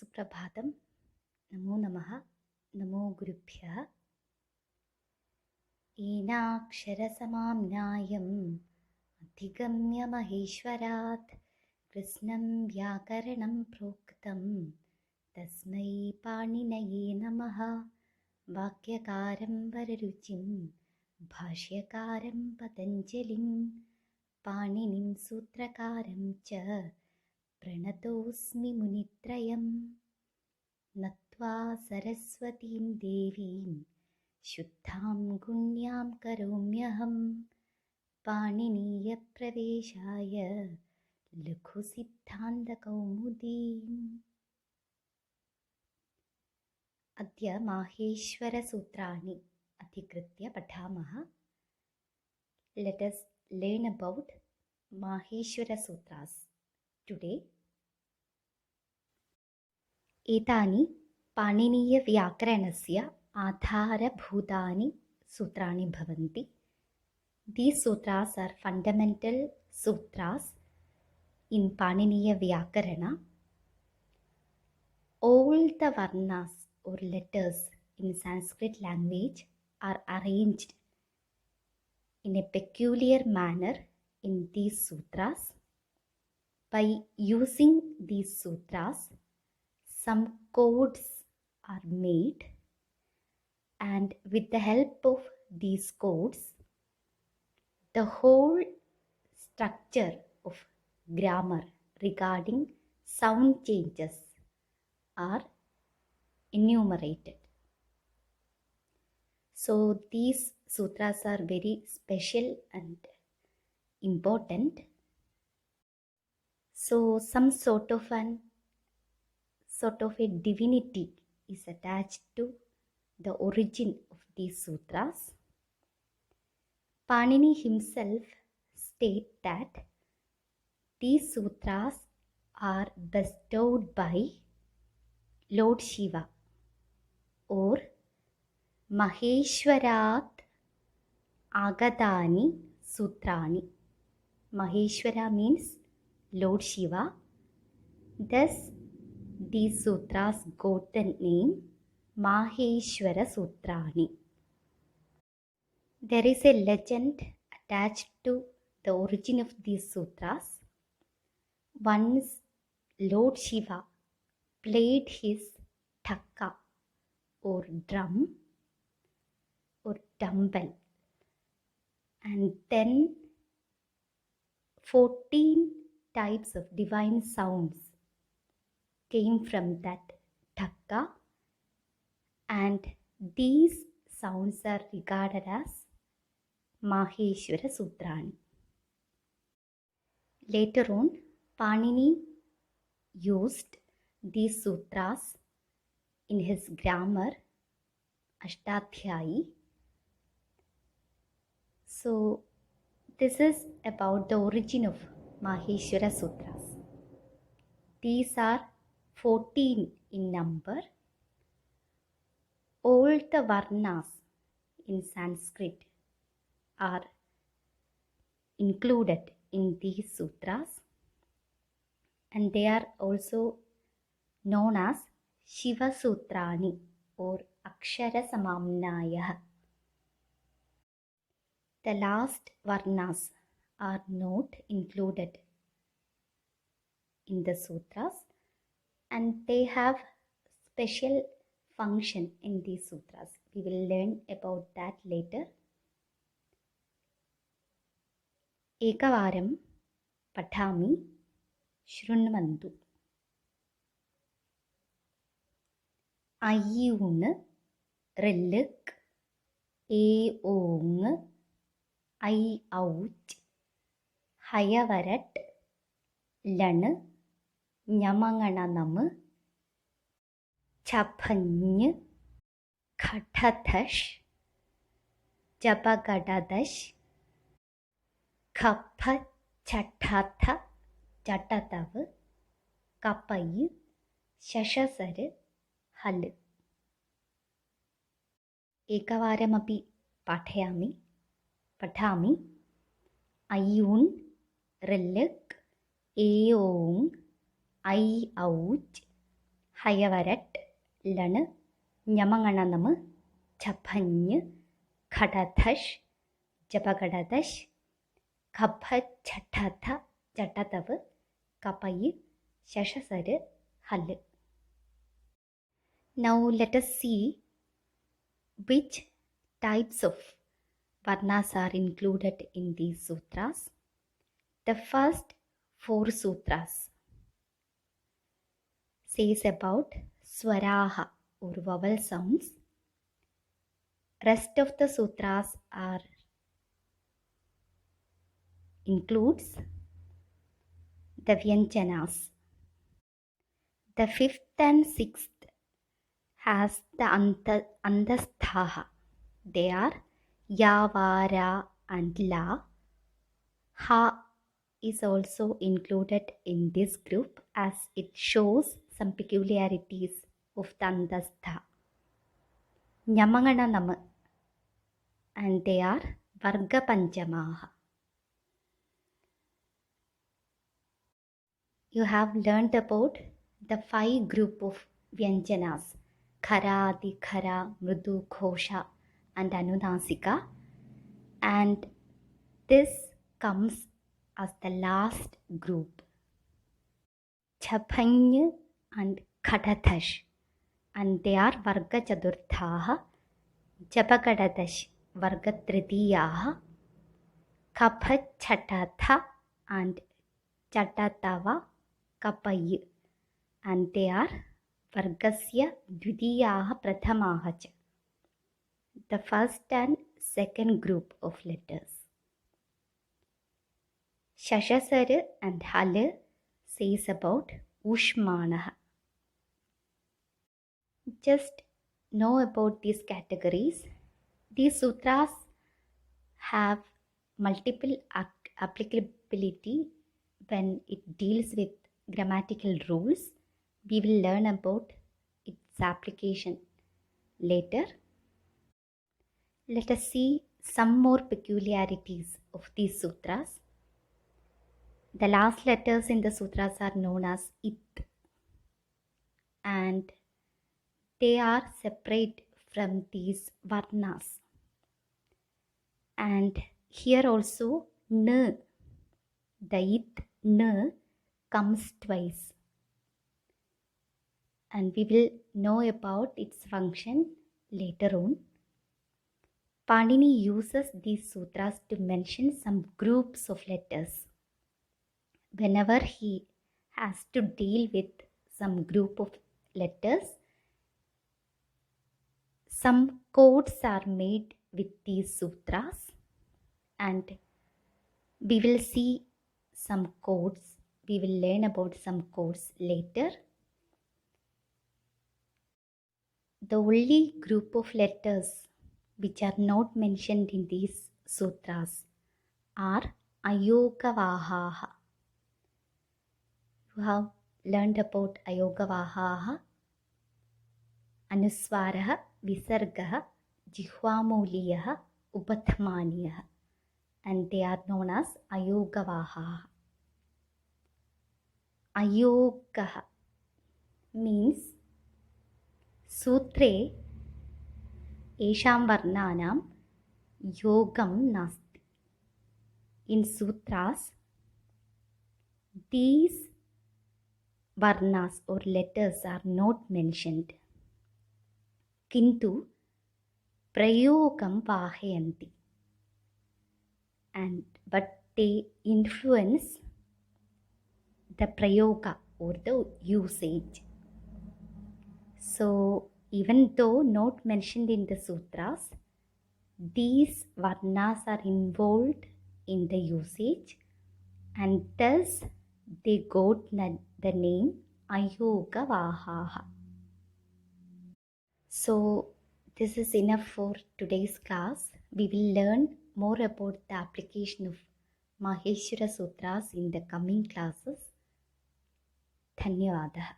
सुप्रभातं। नमो नमः। नमो गुरुभ्यः। येनाक्षरसमां न्यायम् अधिगम्य महेश्वरात् कृष्णं व्याकरणं प्रोक्तं तस्मै पाणिनये नमः। वाक्यकारं वररुचिं भाष्यकारं पतञ्जलिं पाणिनिं सूत्रकारं च प्रणतोऽस्मि मुनित्रयम्। नत्वा सरस्वतीं देवीं शुद्धां गुण्यां करोम्यहं पाणिनीयप्रवेशाय लघुसिद्धान्तकौमुदीम्। अद्य माहेश्वरसूत्राणि अधिकृत्य पठामः। Let us learn about Maheshwara Sutras today. एतानि पाणिनीयव्याकरणस्य आधारभूतानि सूत्राणि भवन्ति. These sutras are fundamental sutras in Paniniya Vyakarana. All the varnas or letters in Sanskrit language are arranged in a peculiar manner in these sutras. By using these sutras, some codes are made, and with the help of these codes, the whole structure of grammar regarding sound changes are enumerated. So these sutras are very special and important. So some sort of a divinity is attached to the origin of these sutras. Panini himself states that these sutras are bestowed by Lord Shiva or Maheshwarat Agadani Sutrani. Maheshwara means Lord Shiva. Thus, these sutras got the name Maheshwara Sutrani. There is a legend attached to the origin of these sutras. Once Lord Shiva played his thakka or drum or dumbbell, and then 14 types of divine sounds came from that thakka, and these sounds are regarded as Maheshwara Sutrani. Later on, Panini used these sutras in his grammar Ashtadhyayi. So this is about the origin of Maheshwara Sutras. These are 14 in number. All the varnas in Sanskrit are included in these sutras, and they are also known as Shiva Sutrani or Akshara Samamnayah. The last varnas are not included in the sutras, and they have special function in these sutras. We will learn about that later. एकवारं पठामि, शृण्वन्तु. ऐउन् ऋल्लृक् एओङ् ऐ औच् हयवरट् लण् ञमङणनम् छपञ् खठथश् जपगडदश् खप्प चठथ चटतव कपै शशसर हल्. एकवारमपि पठामि. ऐउन् ऋल्लृक् एओङ् ऐ औच् ഹയവരട്ട് ലണ് ഞമങ്ങണനമ് ഛഭഞ്ഞ് ഘടധഷ് ജപഘടദശ് ഖഭ ഛഠധ ജടതവ് കപയ് ശശസര് ഹല്. Now let us see which types of varnas are included in these sutras. The first 4 sutras says about swaraha or vowel sounds. Rest of the sutras are includes the vyanjanas. The 5th and 6th has the andasthaha. They are ya, va, ra and la. Ha is also included in this group as it shows some peculiarities of the andastha. Nyamangana nama, and they are varga panchamaha. You have learnt about the 5 group of vyanjanas: khara, adikhara, mrudu, ghosha and anunasika, and this comes as the last group. Chapany and Khadatash, and they are Varga Chadurthaha, Japakadatash Varga Tritiyaha, Kapha Chatatha and Chatatava Kapayi, and they are Vargasya Dvitiyaha Prathamaha cha, the first and second group of letters. Shashasara and Hale says about Ushmanaha. Just know about these categories. These sutras have multiple applicability when it deals with grammatical rules. We will learn about its application later. Let us see some more peculiarities of these sutras. The last letters in the sutras are known as it, and they are separate from these varnas. And here also n, the it n comes twice, and we will know about its function later on. Panini uses these sutras to mention some groups of letters. Whenever he has to deal with some group of letters, some codes are made with these sutras, and we will see some codes. We will learn about some codes later. The only group of letters which are not mentioned in these sutras are ayogavahaha. You have learned about ayogavahaha, anuswaraha, visargaha, jihvamuliyaha, upathmaniyaha, and they are known as ayogavahaha. Ayogaha means सूत्रे येषां वर्णानां योगं नास्ति. In sutras, these varnas or letters are not mentioned, kintu prayogam vahayanti, but they influence the prayoga or the usage. So even though not mentioned in the sutras, these varnas are involved in the usage, and thus they got the name Ayogavahaha. So this is enough for today's class. We will learn more about the application of Maheshwara Sutras in the coming classes. Dhanyavadah.